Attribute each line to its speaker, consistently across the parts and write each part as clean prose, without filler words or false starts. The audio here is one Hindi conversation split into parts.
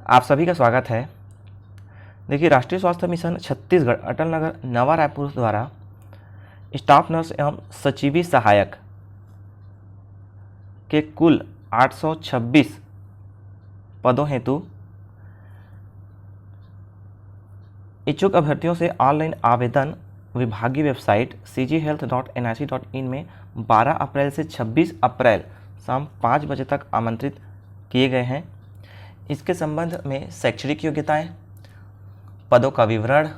Speaker 1: आप सभी का स्वागत है। देखिए, राष्ट्रीय स्वास्थ्य मिशन छत्तीसगढ़ अटल नगर नवा रायपुर द्वारा स्टाफ नर्स एवं सचिवी सहायक के कुल 826 पदों हेतु इच्छुक अभ्यर्थियों से ऑनलाइन आवेदन विभागीय वेबसाइट cghealth.nic.in में 12 अप्रैल से 26 अप्रैल शाम 5 बजे तक आमंत्रित किए गए हैं। इसके संबंध में शैक्षणिक योग्यताएं, पदों का विवरण,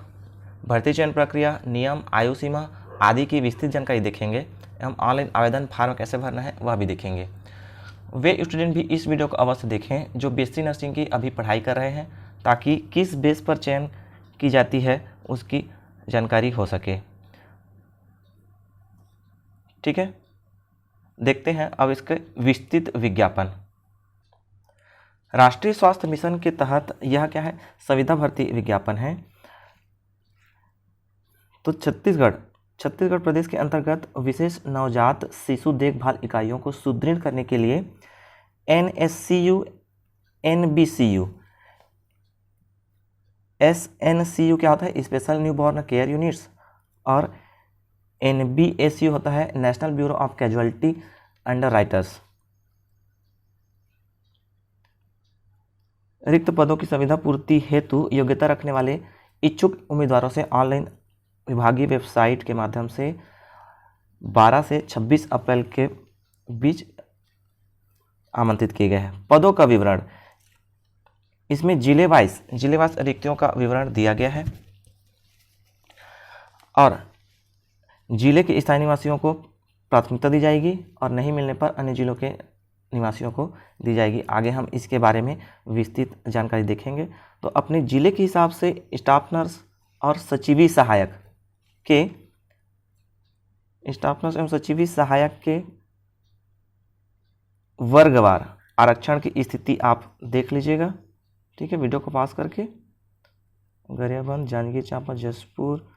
Speaker 1: भर्ती चयन प्रक्रिया, नियम, आयु सीमा आदि की विस्तृत जानकारी देखेंगे एवं ऑनलाइन आवेदन फार्म कैसे भरना है वह भी देखेंगे। वे स्टूडेंट भी इस वीडियो को अवश्य देखें जो बीएससी नर्सिंग की अभी पढ़ाई कर रहे हैं, ताकि किस बेस पर चयन की जाती है उसकी जानकारी हो सके। ठीक है, देखते हैं अब इसके विस्तृत विज्ञापन। राष्ट्रीय स्वास्थ्य मिशन के तहत यह क्या है, संविदा भर्ती विज्ञापन है। तो छत्तीसगढ़ प्रदेश के अंतर्गत विशेष नवजात शिशु देखभाल इकाइयों को सुदृढ़ करने के लिए NSCU, NBCU, SNCU क्या होता है, स्पेशल न्यूबॉर्न केयर यूनिट्स, और NBACU होता है national bureau of casualty under writers. रिक्त पदों की संविदा पूर्ति हेतु योग्यता रखने वाले इच्छुक उम्मीदवारों से ऑनलाइन विभागीय वेबसाइट के माध्यम से 12 से 26 अप्रैल के बीच आमंत्रित किए गए हैं। पदों का विवरण, इसमें जिले वाइज रिक्तियों का विवरण दिया गया है और जिले के स्थायी निवासियों को प्राथमिकता दी जाएगी और नहीं मिलने पर अन्य जिलों के निवासियों को दी जाएगी। आगे हम इसके बारे में विस्तृत जानकारी देखेंगे। तो अपने जिले के हिसाब से स्टाफ नर्स और सचिवी सहायक के वर्गवार आरक्षण की स्थिति आप देख लीजिएगा। ठीक है, वीडियो को पास करके। गरियाबंद, जांजगीर चांपा, जशपुर,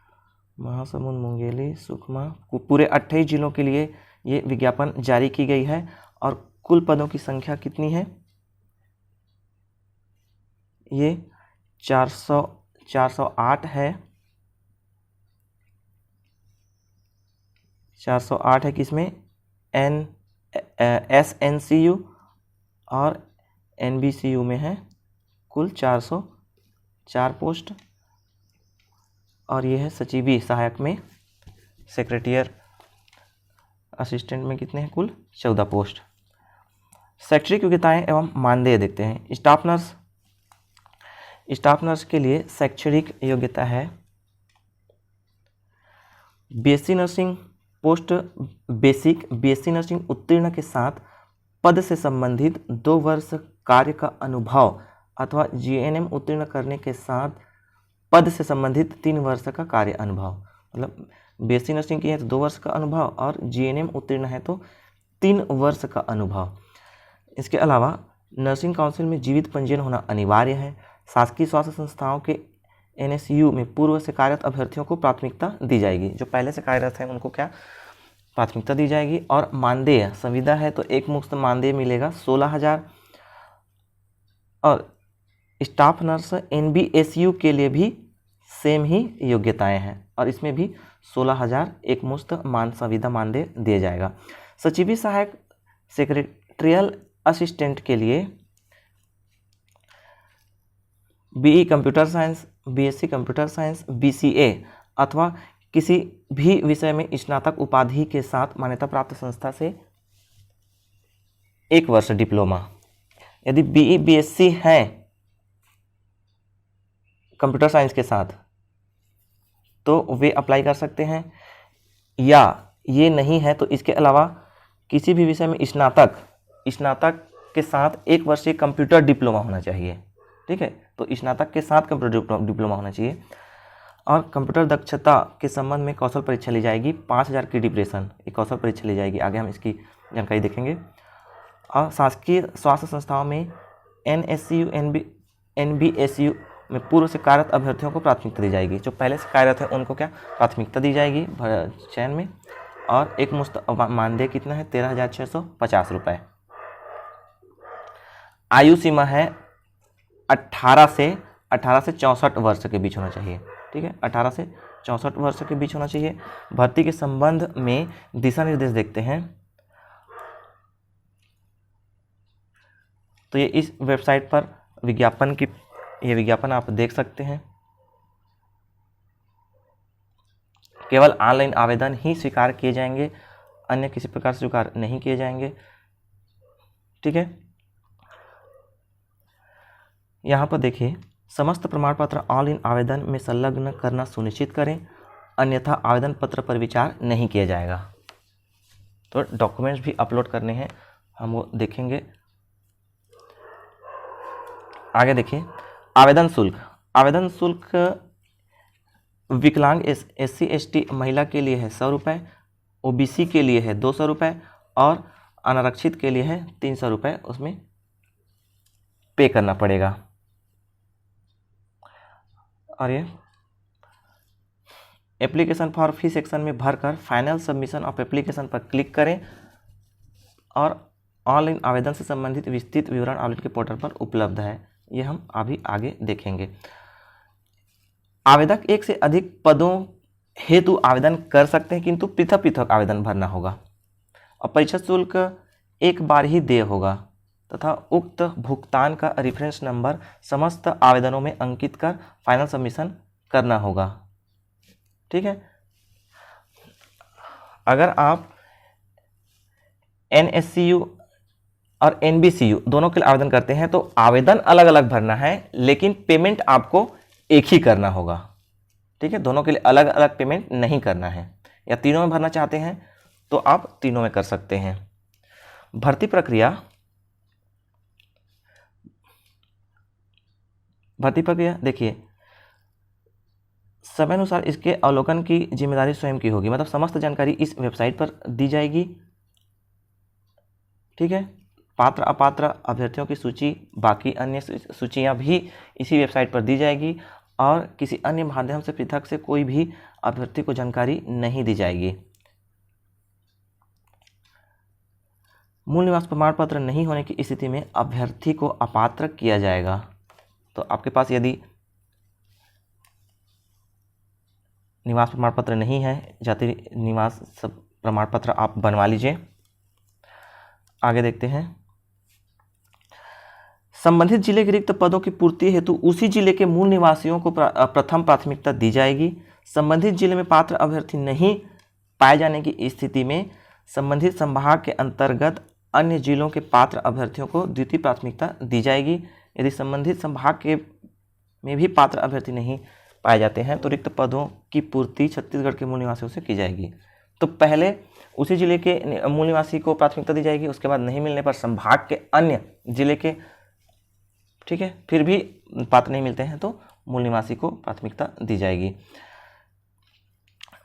Speaker 1: महासमुंद, मुंगेली, सुकमा, पूरे 28 जिलों के लिए ये विज्ञापन जारी की गई है। और कुल पदों की संख्या कितनी है, ये 408 है। 408 है किसमें, SNCU और NBCU में है कुल 404 पोस्ट। और ये है सचिवी सहायक में, सेक्रेटरियल असिस्टेंट में कितने हैं, कुल 14 पोस्ट। शैक्षणिक योग्यताएं एवं मानदेय देखते हैं। स्टाफ नर्स के लिए शैक्षणिक योग्यता है BSc nursing post basic, BSc nursing उत्तीर्ण के साथ पद से संबंधित 2 वर्ष कार्य का अनुभव अथवा GNM उत्तीर्ण करने के साथ पद से संबंधित 3 वर्ष का कार्य अनुभव। मतलब बीएससी नर्सिंग की है तो 2 वर्ष का अनुभव और GNM उत्तीर्ण है तो 3 वर्ष का अनुभव। इसके अलावा नर्सिंग काउंसिल में जीवित पंजीयन होना अनिवार्य है। शासकीय स्वास्थ्य संस्थाओं के NSU में पूर्व से कार्यरत अभ्यर्थियों को प्राथमिकता दी जाएगी। जो पहले से कार्यरत हैं उनको क्या प्राथमिकता दी जाएगी। और मानदेय, संविदा है तो एक मुफ्त मानदेय मिलेगा 16,000। और स्टाफ नर्स NBACU के लिए भी सेम ही योग्यताएं हैं और इसमें भी 16,000 एक मुफ्त संविदा मानदेय दिया जाएगा। सचिवी सहायक सेक्रेटरियल असिस्टेंट के लिए BE computer science, BSc computer science, BCA अथवा किसी भी विषय में स्नातक उपाधि के साथ मान्यता प्राप्त संस्था से 1 वर्ष डिप्लोमा। यदि BE BSc है कंप्यूटर साइंस के साथ तो वे अप्लाई कर सकते हैं, या ये नहीं है तो इसके अलावा किसी भी विषय में स्नातक के साथ 1 वर्षीय कंप्यूटर डिप्लोमा होना चाहिए। ठीक है, तो स्नातक के साथ कंप्यूटर डिप्लोमा होना चाहिए। और कंप्यूटर दक्षता के संबंध में कौशल परीक्षा ली जाएगी, 5,000 की ड्यूरेशन ये कौशल परीक्षा ली जाएगी। आगे हम इसकी जानकारी देखेंगे। और शासकीय स्वास्थ्य संस्थाओं में NSCU, NBACU में पूर्व से कार्यरत अभ्यर्थियों को प्राथमिकता दी जाएगी। जो पहले से कार्यरत है उनको क्या प्राथमिकता दी जाएगी चयन में। और एक मुफ्त मानदेय कितना है, 13,650 रुपये। आयु सीमा है 18 से 64 वर्ष के बीच होना चाहिए। ठीक है, 18 से 64 वर्ष के बीच होना चाहिए। भर्ती के संबंध में दिशा निर्देश देखते हैं तो ये इस वेबसाइट पर ये विज्ञापन आप देख सकते हैं। केवल ऑनलाइन आवेदन ही स्वीकार किए जाएंगे, अन्य किसी प्रकार से स्वीकार नहीं किए जाएंगे। ठीक है, यहाँ पर देखिए, समस्त प्रमाण पत्र ऑनलाइन आवेदन में संलग्न करना सुनिश्चित करें, अन्यथा आवेदन पत्र पर विचार नहीं किया जाएगा। तो डॉक्यूमेंट्स भी अपलोड करने हैं, हम वो देखेंगे। आगे देखिए, आवेदन शुल्क। आवेदन शुल्क विकलांग SC ST महिला के लिए है 100 रुपये, OBC के लिए है 200 रुपये और अनारक्षित के लिए है 300 रुपये उसमें पे करना पड़ेगा। और ये एप्लीकेशन फॉर फी सेक्शन में भरकर फाइनल सबमिशन ऑफ एप्लीकेशन पर क्लिक करें और ऑनलाइन आवेदन से संबंधित विस्तृत विवरण आवेदन के पोर्टल पर उपलब्ध है। ये हम अभी आगे देखेंगे। आवेदक एक से अधिक पदों हेतु आवेदन कर सकते हैं, किंतु पृथक पृथक आवेदन भरना होगा और परीक्षा शुल्क एक बार ही देय होगा तथा उक्त भुगतान का रेफरेंस नंबर समस्त आवेदनों में अंकित कर फाइनल सबमिशन करना होगा। ठीक है, अगर आप NSCU और NBCU दोनों के लिए आवेदन करते हैं तो आवेदन अलग अलग भरना है, लेकिन पेमेंट आपको एक ही करना होगा। ठीक है, दोनों के लिए अलग अलग पेमेंट नहीं करना है। या तीनों में भरना चाहते हैं तो आप तीनों में कर सकते हैं। भर्ती प्रक्रिया देखिए, समय अनुसार इसके अवलोकन की जिम्मेदारी स्वयं की होगी, मतलब समस्त जानकारी इस वेबसाइट पर दी जाएगी। ठीक है, पात्र अपात्र अभ्यर्थियों की सूची, बाकी अन्य सूचियां भी इसी वेबसाइट पर दी जाएगी और किसी अन्य माध्यम से पृथक से कोई भी अभ्यर्थी को जानकारी नहीं दी जाएगी। मूल निवास प्रमाण पत्र नहीं होने की स्थिति में अभ्यर्थी को अपात्र किया जाएगा। तो आपके पास यदि निवास प्रमाण पत्र नहीं है, जाति निवास प्रमाण पत्र आप बनवा लीजिए। आगे देखते हैं, संबंधित जिले के रिक्त पदों की पूर्ति हेतु उसी जिले के मूल निवासियों को प्रथम प्राथमिकता दी जाएगी। संबंधित जिले में पात्र अभ्यर्थी नहीं पाए जाने की स्थिति में संबंधित संभाग के अंतर्गत अन्य जिलों के पात्र अभ्यर्थियों को द्वितीय प्राथमिकता दी जाएगी। यदि संबंधित संभाग के में भी पात्र अभ्यर्थी नहीं पाए जाते हैं तो रिक्त पदों की पूर्ति छत्तीसगढ़ के मूल निवासियों से की जाएगी। तो पहले उसी जिले के मूल निवासी को प्राथमिकता दी जाएगी, उसके बाद नहीं मिलने पर संभाग के अन्य जिले के, ठीक है, फिर भी पात्र नहीं मिलते हैं तो मूल निवासी को प्राथमिकता दी जाएगी।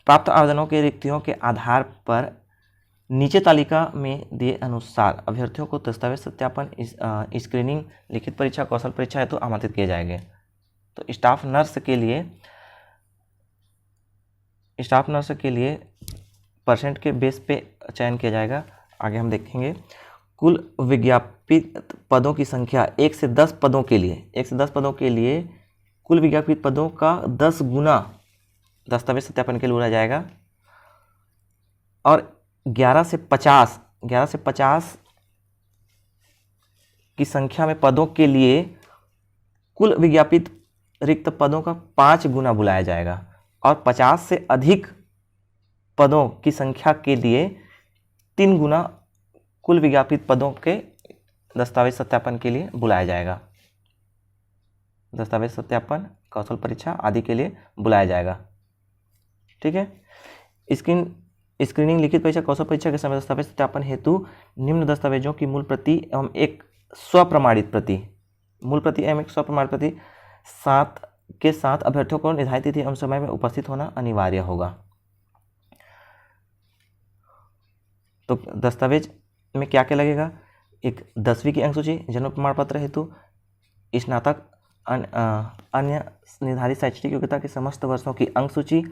Speaker 1: प्राप्त आवेदनों के रिक्तियों के आधार पर नीचे तालिका में दिए अनुसार अभ्यर्थियों को दस्तावेज सत्यापन, स्क्रीनिंग, लिखित परीक्षा, कौशल परीक्षा हेतु आमंत्रित किए जाएंगे। तो स्टाफ नर्स के लिए परसेंट के बेस पे चयन किया जाएगा। आगे हम देखेंगे, कुल विज्ञापित पदों की संख्या 1 से 10 पदों के लिए कुल विज्ञापित पदों का 10 गुना दस्तावेज सत्यापन के लिए बोला जाएगा और 11 से 50 की संख्या में पदों के लिए कुल विज्ञापित रिक्त पदों का 5 गुना बुलाया जाएगा और 50 से अधिक पदों की संख्या के लिए 3 गुना कुल विज्ञापित पदों के दस्तावेज सत्यापन के लिए बुलाया जाएगा। दस्तावेज सत्यापन, कौशल परीक्षा आदि के लिए बुलाया जाएगा। ठीक है, स्क्रीनिंग, लिखित परीक्षा, कौशल परीक्षा के समय दस्तावेज सत्यापन हेतु निम्न दस्तावेजों की मूल प्रति एवं एक स्वप्रमाणित प्रति के साथ अभ्यर्थियों को निर्धारित तिथि एवं समय में उपस्थित होना अनिवार्य होगा। तो दस्तावेज में क्या क्या लगेगा? एक 10वीं की अंक सूची, जन्म प्रमाण पत्र हेतु, स्नातक अन्य निर्धारित शैक्षणिक योग्यता के समस्त वर्षों की अंक सूची,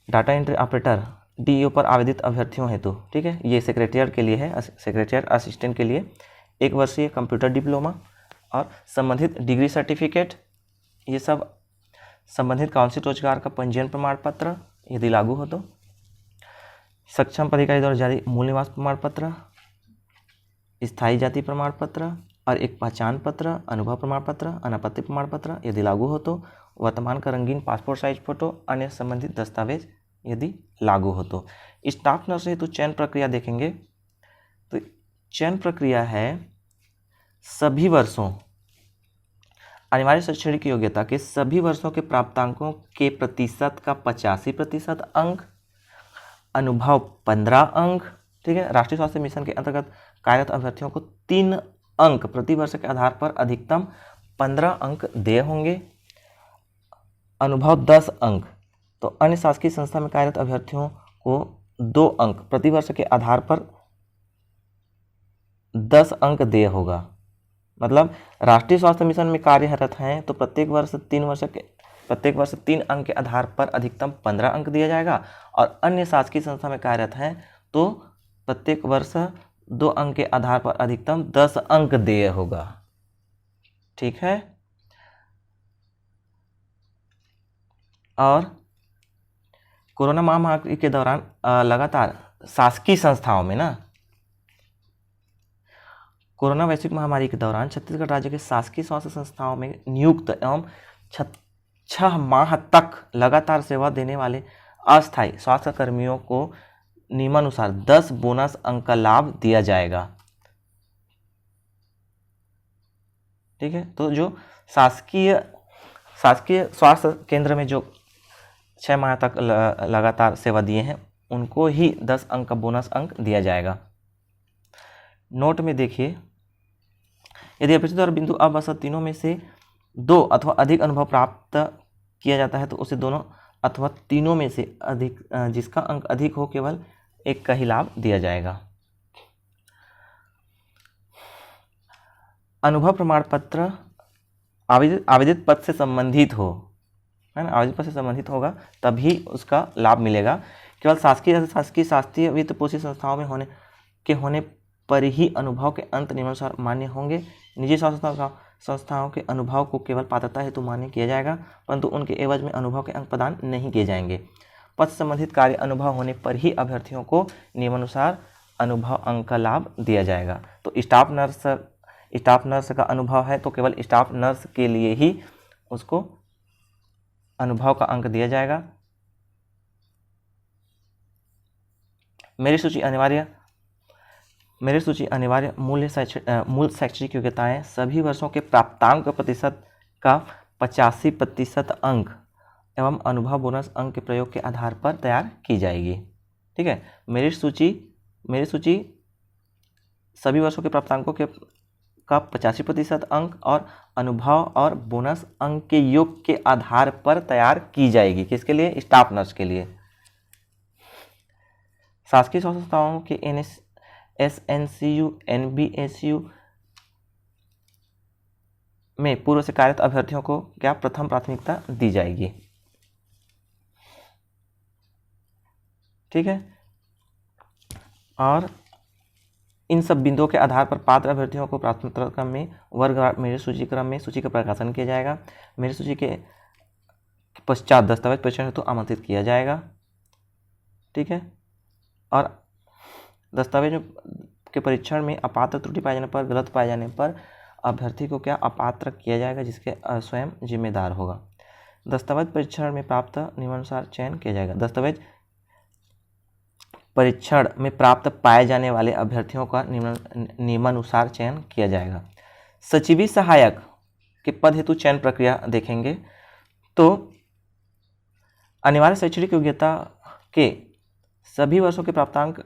Speaker 1: डाटा एंट्री ऑपरेटर DEO पर आवेदित अभ्यर्थियों हेतु, ठीक है, ये सेक्रेटरिएट के लिए है, सेक्रेटरिएट असिस्टेंट के लिए 1 वर्षीय कंप्यूटर डिप्लोमा, और संबंधित डिग्री सर्टिफिकेट, ये सब संबंधित काउंसिल रोजगार का पंजीयन प्रमाण पत्र यदि लागू हो तो, सक्षम पदाधिकारी द्वारा जारी मूल निवास प्रमाण पत्र, स्थायी जाति प्रमाण पत्र और एक पहचान पत्र, अनुभव प्रमाण पत्र, अनापत्ति प्रमाण पत्र यदि लागू हो तो, वर्तमान का रंगीन पासपोर्ट साइज फोटो, अन्य संबंधित दस्तावेज यदि लागू हो तो। स्टाफ नर्स हेतु चयन प्रक्रिया देखेंगे तो चयन प्रक्रिया है सभी वर्षों अनिवार्य शैक्षणिक योग्यता के सभी वर्षों के प्राप्तांकों के प्रतिशत का 85% अंक, अनुभव 15 अंक, ठीक है। राष्ट्रीय स्वास्थ्य मिशन के अंतर्गत कार्यरत अभ्यर्थियों को 3 अंक प्रति वर्ष के आधार पर अधिकतम 15 अंक देय होंगे, अनुभव 10 अंक। तो अन्य शासकीय संस्था में कार्यरत अभ्यर्थियों को 2 अंक प्रति वर्ष के आधार पर 10 अंक देय होगा। मतलब राष्ट्रीय स्वास्थ्य मिशन में कार्यरत हैं तो प्रत्येक वर्ष 3 अंक के आधार पर अधिकतम 15 अंक दिया जाएगा, और अन्य शासकीय संस्था में कार्यरत हैं तो प्रत्येक वर्ष 2 अंक के आधार पर अधिकतम 10 अंक देय होगा, ठीक है। और कोरोना महामारी के दौरान लगातार शासकीय संस्थाओं में कोरोना वैश्विक महामारी के दौरान छत्तीसगढ़ राज्य के शासकीय स्वास्थ्य संस्थाओं में नियुक्त एवं 6 माह तक लगातार सेवा देने वाले अस्थायी स्वास्थ्य कर्मियों को नियमानुसार 10 बोनस अंक का लाभ दिया जाएगा, ठीक है। तो जो शासकीय स्वास्थ्य केंद्र में जो 6 माह तक लगातार सेवा दिए हैं उनको ही 10 अंक का बोनस अंक दिया जाएगा। नोट में देखिए, यदि अपेक्षित द्वारा बिंदु अवसर तीनों में से 2 अथवा अधिक अनुभव प्राप्त किया जाता है तो उसे दोनों अथवा तीनों में से अधिक जिसका अंक अधिक हो केवल एक का ही लाभ दिया जाएगा। अनुभव प्रमाण पत्र आवेदित पद से संबंधित हो, है ना, आवेदित पद से संबंधित होगा तभी उसका लाभ मिलेगा। केवल शासकीय वित्त पोषित संस्थाओं में होने पर ही अनुभव के अंत नियमानुसार मान्य होंगे। निजी संस्थाओं के अनुभव को केवल पात्रता हेतु मान्य किया जाएगा, परंतु उनके एवज में अनुभव के अंक प्रदान नहीं किए जाएंगे। पद संबंधित कार्य अनुभव होने पर ही अभ्यर्थियों को नियमानुसार अनुभव अंक का लाभ दिया जाएगा। तो स्टाफ नर्स का अनुभव है तो केवल स्टाफ नर्स के लिए ही उसको अनुभव का अंक दिया जाएगा। मेरिट सूची अनिवार्य मूल शैक्षणिक योग्यताएं सभी वर्षों के प्राप्तांक प्रतिशत का 85% अंक एवं अनुभव बोनस अंक के प्रयोग के आधार पर तैयार की जाएगी, ठीक है। मेरिट सूची सभी वर्षों के प्राप्तांकों का 85% अंक और अनुभव और बोनस अंक के योग के आधार पर तैयार की जाएगी। किसके लिए? स्टाफ नर्स के लिए। शासकीय संस्थाओं के SNCU NBSU में पूर्व से कार्यरत अभ्यर्थियों को क्या प्रथम प्राथमिकता दी जाएगी, ठीक है। और इन सब बिंदुओं के आधार पर पात्र अभ्यर्थियों को प्राथमिकता क्रम में वर्ग मेरिट सूची क्रम में सूची का प्रकाशन किया जाएगा। मेरिट सूची के पश्चात दस्तावेज परीक्षण हेतु आमंत्रित किया जाएगा, ठीक है। और दस्तावेज के परीक्षण में अपात्र त्रुटि पाए जाने पर, गलत पाए जाने पर अभ्यर्थी को क्या अपात्र किया जाएगा, जिसके स्वयं जिम्मेदार होगा। दस्तावेज परीक्षण में प्राप्त नियमानुसार चयन किया जाएगा। दस्तावेज परीक्षण में प्राप्त पाए जाने वाले अभ्यर्थियों का नियमानुसार चयन किया जाएगा। सचिवी सहायक के पद हेतु चयन प्रक्रिया देखेंगे तो अनिवार्य शैक्षणिक योग्यता के सभी वर्षों के प्राप्तांक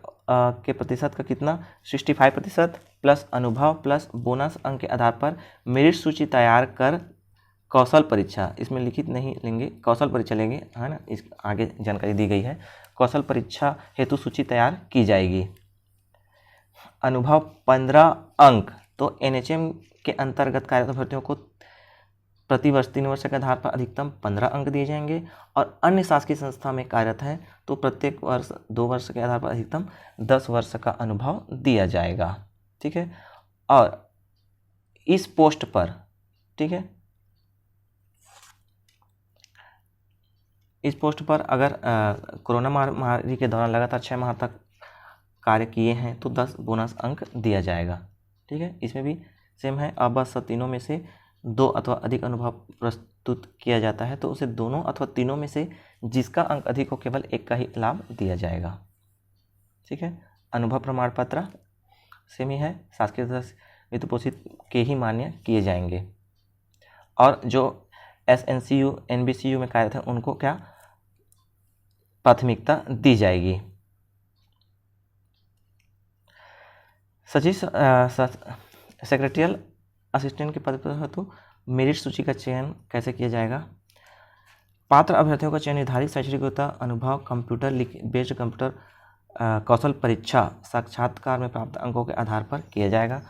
Speaker 1: के प्रतिशत का कितना 65% प्लस अनुभव प्लस बोनस अंक के आधार पर मेरिट सूची तैयार कर कौशल परीक्षा, इसमें लिखित नहीं लेंगे, कौशल परीक्षा लेंगे, है ना, इस आगे जानकारी दी गई है। कौशल परीक्षा हेतु सूची तैयार की जाएगी। अनुभव 15 अंक तो NHM के अंतर्गत कार्यरत अभ्यर्थियों को प्रति वर्ष 3 वर्ष के आधार पर अधिकतम 15 अंक दिए जाएंगे, और अन्य शासकीय संस्था में कार्यरत हैं तो प्रत्येक वर्ष 2 वर्ष के आधार पर अधिकतम 10 वर्ष का अनुभव दिया जाएगा, ठीक है। और इस पोस्ट पर, ठीक है, इस पोस्ट पर अगर कोरोना महामारी के दौरान लगातार 6 माह तक कार्य किए हैं तो 10 बोनस अंक दिया जाएगा। ठीक है, इसमें भी सेम है। अब बस तीनों में से 2 अथवा अधिक अनुभव प्रस्तुत किया जाता है तो उसे दोनों अथवा तीनों में से जिसका अंक अधिक हो केवल एक का ही लाभ दिया जाएगा। ठीक है, अनुभव प्रमाण पत्र सेम ही है, शासकीय वित्तपोषित के ही मान्य किए जाएंगे और जो SNCU NBCU में कार्यरत हैं उनको क्या प्राथमिकता दी जाएगी। सचिव सेक्रेटरियल असिस्टेंट के पद पर हेतु मेरिट सूची का चयन कैसे किया जाएगा। पात्र अभ्यर्थियों का चयन निर्धारित शैक्षणिक योग्यता, अनुभव, कंप्यूटर बेस्ड कंप्यूटर कौशल परीक्षा, साक्षात्कार में प्राप्त अंकों के आधार पर किया जाएगा।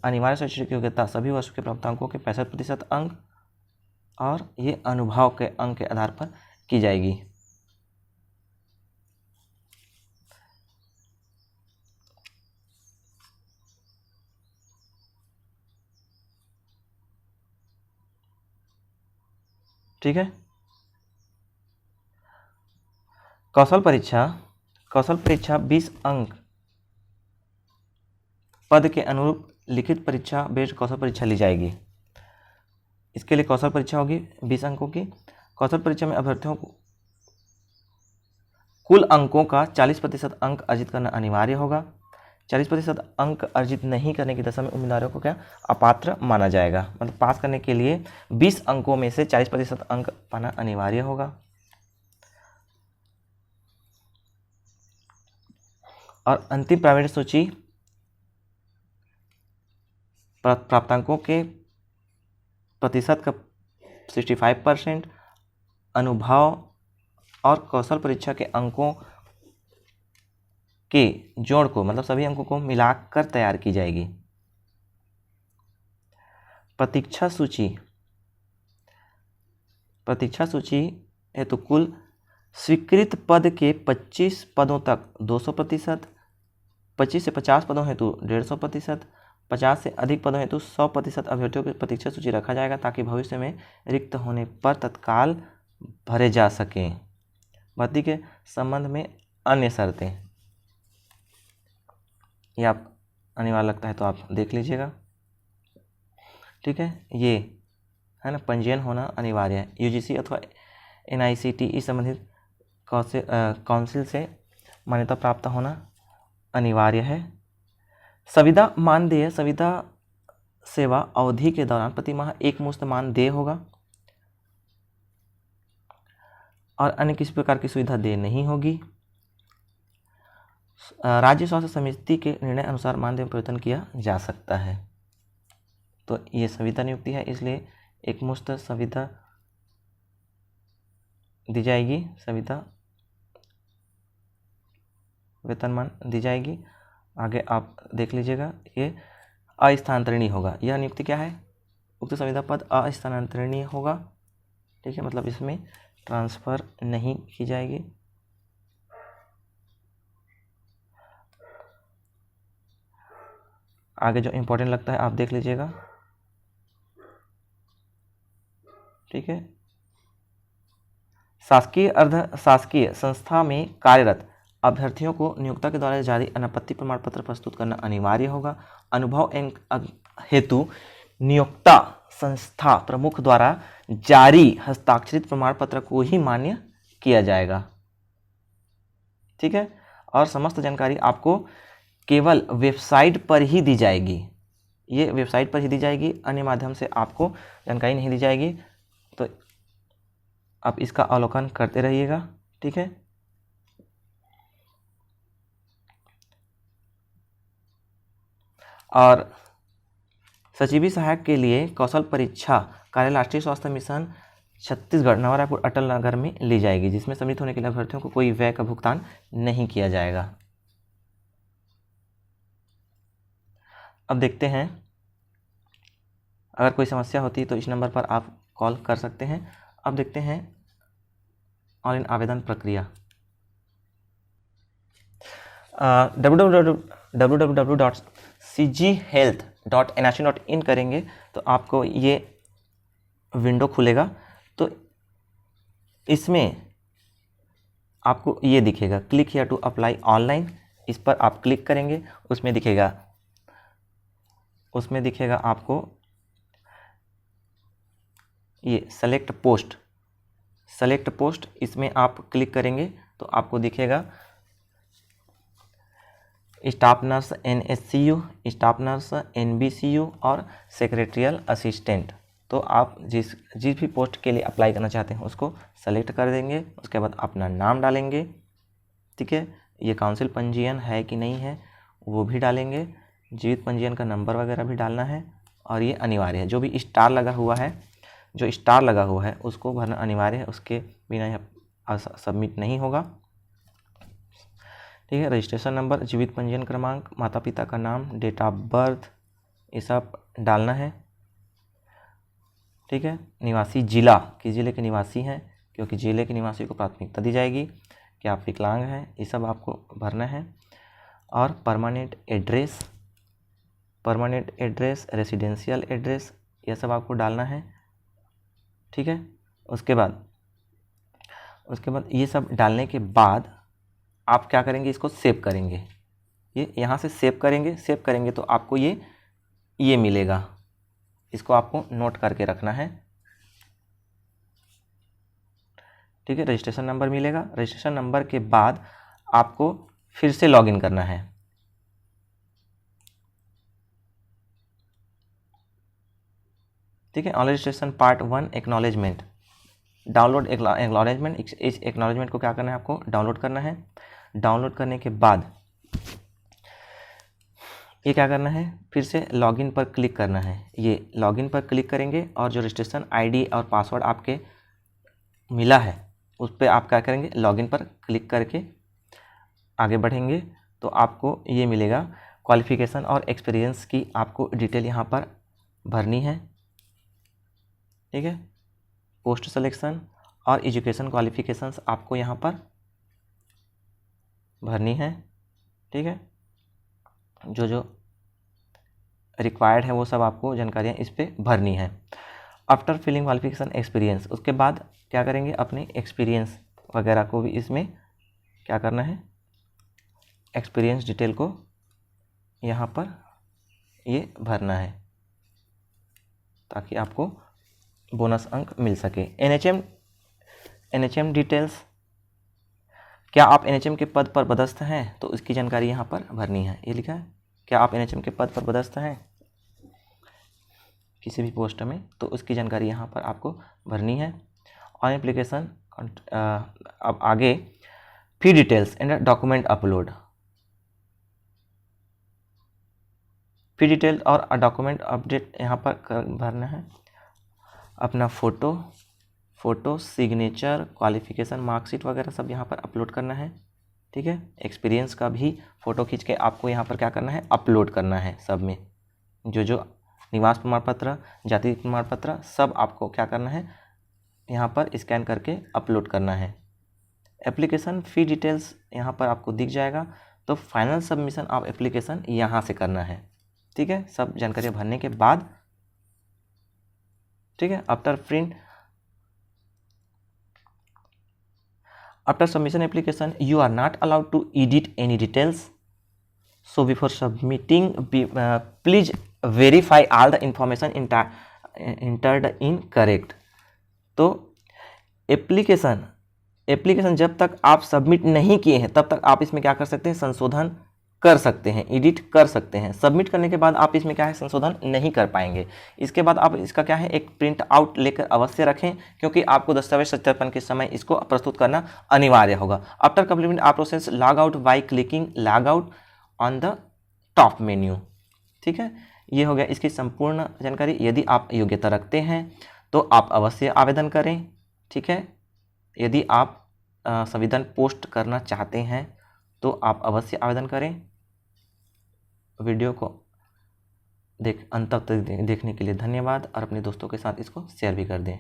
Speaker 1: अनिवार्य शैक्षणिक योग्यता सभी वर्षों के प्राप्त अंकों के 65% अंक और ये अनुभव के अंक के आधार पर की जाएगी। ठीक है, कौशल परीक्षा 20 अंक पद के अनुरूप लिखित परीक्षा बेस्ड कौशल परीक्षा ली जाएगी। इसके लिए कौशल परीक्षा होगी 20 अंकों की। कौशल परीक्षा में अभ्यर्थियों को कुल अंकों का 40% अंक अर्जित करना अनिवार्य होगा। 40% अंक अर्जित नहीं करने की दशा में उम्मीदवारों को क्या अपात्र माना जाएगा। मतलब पास करने के लिए 20 अंकों में से 40% अंक पाना अनिवार्य होगा। और अंतिम प्रावीण्य सूची प्राप्तांकों के प्रतिशत का 65%, अनुभव और कौशल परीक्षा के अंकों के जोड़ को मतलब सभी अंकों को मिलाकर तैयार की जाएगी। प्रतीक्षा सूची हेतु कुल स्वीकृत पद के 25 पदों तक 200%, 25 से 50 पदों हेतु 150%, 50 से अधिक पदों हेतु 100% अभ्यर्थियों की प्रतीक्षा सूची रखा जाएगा ताकि भविष्य में रिक्त होने पर तत्काल भरे जा सकें। भर्ती के संबंध में अन्य शर्तें ये आप अनिवार्य लगता है तो आप देख लीजिएगा। ठीक है, ये है ना, पंजीयन होना अनिवार्य है। UGC अथवा NICTE संबंधित काउंसिल से मान्यता प्राप्त होना अनिवार्य है। संविदा मानदेय संविदा सेवा अवधि के दौरान प्रति माह एक मुश्त मानदेय होगा और अन्य किसी प्रकार की सुविधा देय नहीं होगी। राज्य स्वास्थ्य समिति के निर्णय अनुसार मानदेय में परिवर्तन किया जा सकता है। तो ये संविदा नियुक्ति है, इसलिए एक मुश्त संविदा दी जाएगी, संविदा वेतनमान दी जाएगी। आगे आप देख लीजिएगा, ये अस्थानांतरणीय होगा। यह नियुक्ति क्या है, उक्त संविदा पद अस्थानांतरणीय होगा। ठीक है, मतलब इसमें ट्रांसफ़र नहीं की जाएगी। आगे जो इम्पोर्टेंट लगता है आप देख लीजिएगा। ठीक है, शासकीय अर्ध शासकीय संस्था में कार्यरत अभ्यर्थियों को नियोक्ता के द्वारा जारी अनापत्ति प्रमाण पत्र प्रस्तुत करना अनिवार्य होगा। अनुभव हेतु नियोक्ता संस्था प्रमुख द्वारा जारी हस्ताक्षरित प्रमाण पत्र को ही मान्य किया जाएगा। ठीक है, और समस्त जानकारी आपको केवल वेबसाइट पर ही दी जाएगी। ये वेबसाइट पर ही दी जाएगी, अन्य माध्यम से आपको जानकारी नहीं दी जाएगी। तो आप इसका अवलोकन करते रहिएगा। ठीक है, और सचिवी सहायक के लिए कौशल परीक्षा कार्य राष्ट्रीय स्वास्थ्य मिशन छत्तीसगढ़ नवा रायपुर अटल नगर में ली जाएगी, जिसमें सम्मिलित होने के लिए अभ्यर्थियों को कोई व्यय का भुगतान नहीं किया जाएगा। अब देखते हैं, अगर कोई समस्या होती है तो इस नंबर पर आप कॉल कर सकते हैं। अब देखते हैं ऑनलाइन आवेदन प्रक्रिया। www.cghealth .nic.in करेंगे तो आपको ये विंडो खुलेगा। तो इसमें आपको ये दिखेगा click here to apply online. इस पर आप क्लिक करेंगे, उसमें दिखेगा आपको ये सेलेक्ट पोस्ट। इसमें आप क्लिक करेंगे तो आपको दिखेगा staff nurse NSCU, staff nurse NBCU और सेक्रेटरियल असिस्टेंट। तो आप जिस भी पोस्ट के लिए अप्लाई करना चाहते हैं उसको सेलेक्ट कर देंगे। उसके बाद अपना नाम डालेंगे, ठीक है। ये काउंसिल पंजीयन है कि नहीं है वो भी डालेंगे, जीवित पंजीयन का नंबर वगैरह भी डालना है और ये अनिवार्य है। जो भी स्टार लगा हुआ है उसको भरना अनिवार्य है, उसके बिना यह सबमिट नहीं होगा, ठीक है। रजिस्ट्रेशन नंबर, जीवित पंजीयन क्रमांक, माता पिता का नाम, डेट ऑफ बर्थ, ये सब डालना है, ठीक है। निवासी जिला, किस जिले के निवासी हैं, क्योंकि जिले के निवासी को प्राथमिकता दी जाएगी। क्या आप विकलांग हैं, ये सब आपको भरना है। और परमानेंट एड्रेस, रेसिडेंशियल एड्रेस, यह सब आपको डालना है, ठीक है। उसके बाद ये सब डालने के बाद आप क्या करेंगे, इसको सेव करेंगे। ये यहाँ से सेव करेंगे तो आपको ये मिलेगा। इसको आपको नोट करके रखना है, ठीक है। रजिस्ट्रेशन नंबर मिलेगा। रजिस्ट्रेशन नंबर के बाद आपको फिर से लॉगिन करना है, ठीक है। Online registration part 1 acknowledgement, download acknowledgement. इस एक्नॉलेजमेंट को क्या करना है, आपको डाउनलोड करना है। डाउनलोड करने के बाद ये क्या करना है, फिर से लॉगिन पर क्लिक करना है। ये लॉगिन पर क्लिक करेंगे और जो रजिस्ट्रेशन ID और पासवर्ड आपके मिला है उस पर आप क्या करेंगे, लॉगिन पर क्लिक करके आगे बढ़ेंगे तो आपको ये मिलेगा क्वालिफ़िकेशन और एक्सपीरियंस की आपको डिटेल यहाँ पर भरनी है, ठीक है। पोस्ट सिलेक्शन और एजुकेशन क्वालिफ़िकेशंस आपको यहाँ पर भरनी है, ठीक है। जो रिक्वायर्ड है वो सब आपको जानकारियाँ इस पर भरनी है। आफ्टर फिलिंग क्वालिफिकेशन एक्सपीरियंस, उसके बाद क्या करेंगे, अपने एक्सपीरियंस वगैरह को भी इसमें क्या करना है, एक्सपीरियंस डिटेल को यहाँ पर ये भरना है ताकि आपको बोनस अंक मिल सके। NHM डिटेल्स, क्या आप NHM के पद पर पदस्थ हैं, तो उसकी जानकारी यहाँ पर भरनी है। ये लिखा है, क्या आप NHM के पद पर पदस्थ हैं किसी भी पोस्ट में, तो उसकी जानकारी यहाँ पर आपको भरनी है। ऑन एप्लीकेशन अब आगे फी details and document upload, fee detail और डॉक्यूमेंट अपडेट यहाँ पर भरना है। अपना फ़ोटो, सिग्नेचर, क्वालिफ़िकेशन, मार्कशीट वगैरह सब यहाँ पर अपलोड करना है, ठीक है। एक्सपीरियंस का भी फ़ोटो खींच के आपको यहाँ पर क्या करना है, अपलोड करना है। सब में जो निवास प्रमाण पत्र, जाति प्रमाण पत्र, सब आपको क्या करना है, यहाँ पर स्कैन करके अपलोड करना है। एप्लीकेशन फ़ी डिटेल्स यहाँ पर आपको दिख जाएगा, तो फाइनल सबमिशन ऑफ एप्लीकेशन यहाँ से करना है, ठीक है। सब जानकारियाँ भरने के बाद, ठीक है। After submission application you are not allowed to edit any details, so before submitting please verify all the information entered in correct. तो एप्लीकेशन जब तक आप सबमिट नहीं किए हैं तब तक आप इसमें क्या कर सकते हैं, संशोधन कर सकते हैं, एडिट कर सकते हैं। सबमिट करने के बाद आप इसमें क्या है, संशोधन नहीं कर पाएंगे। इसके बाद आप इसका क्या है, एक प्रिंट आउट लेकर अवश्य रखें, क्योंकि आपको दस्तावेज सत्यापन के समय इसको प्रस्तुत करना अनिवार्य होगा। आफ्टर कंप्लीमेंट आप process log out by clicking log out on the top menu, ठीक है। ये हो गया इसकी संपूर्ण जानकारी। यदि आप योग्यता रखते हैं तो आप अवश्य आवेदन करें, ठीक है। यदि आप संविधान पोस्ट करना चाहते हैं तो आप अवश्य आवेदन करें। वीडियो को अंत तक देखने के लिए धन्यवाद और अपने दोस्तों के साथ इसको शेयर भी कर दें।